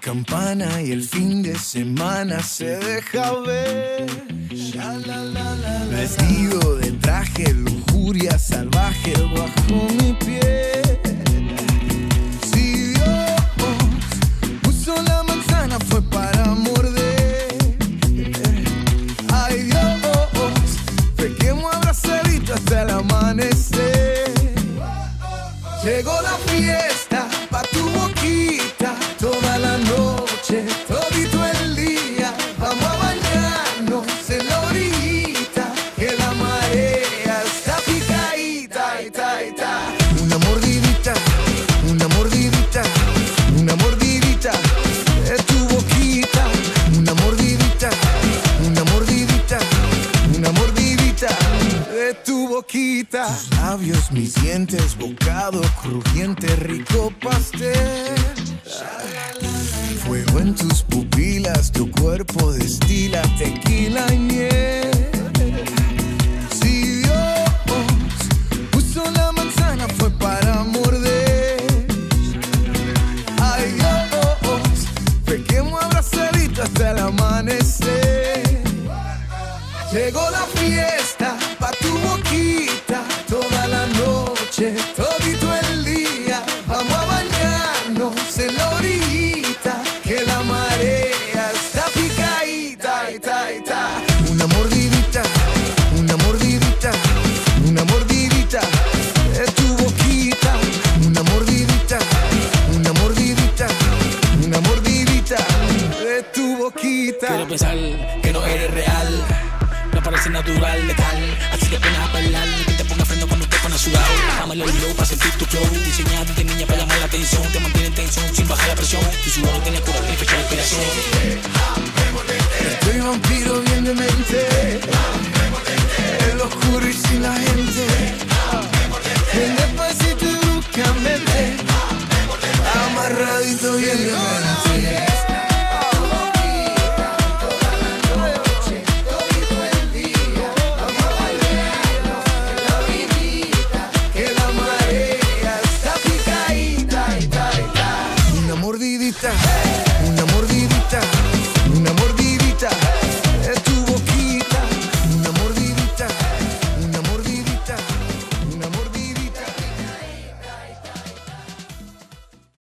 campana y el fin de semana se deja ver. Vestido de traje, lujuria salvaje bajo mi piel. Si Dios puso la manzana fue para morder. Ay Dios, pequemos abrazaditos hasta el amanecer. Llegó la fiesta pa' tu boquita, toda la noche, todito el día. Vamos a bañarnos en la orillita, que la marea está picadita, Una mordidita, una mordidita, una mordidita de tu boquita. Una mordidita, una mordidita, una mordidita de tu boquita. Tus labios, mis dientes, bocado crujiente, rico pastel. Fuego en tus pupilas, tu cuerpo destila tequila y miel. Si Dios puso la manzana fue para morder. Ay Dios, pequemos abrazaditos hasta el amanecer. Llegó la fiesta pa' tu boquita, toda la noche, todito el día. Vamos a bañarnos en la orillita, que la marea está picadita, Una mordidita, una mordidita, una mordidita de tu boquita. Una mordidita, una mordidita, una mordidita de tu boquita. Quiero pensar que no eres real, no parece natural, letal. Así que pones a bailar y que te ponga freno cuando te pones sudado. Bájame el low para sentir tu flow. Diseñado de niña para llamar la atención. Te mantiene en tensión sin bajar la presión. Tu sudor tiene cura y fecha de inspiración. Estoy vampiro bien de mente, en lo oscuro y sin la gente. Ven despacito y bruscamente, amarradito bien de mente.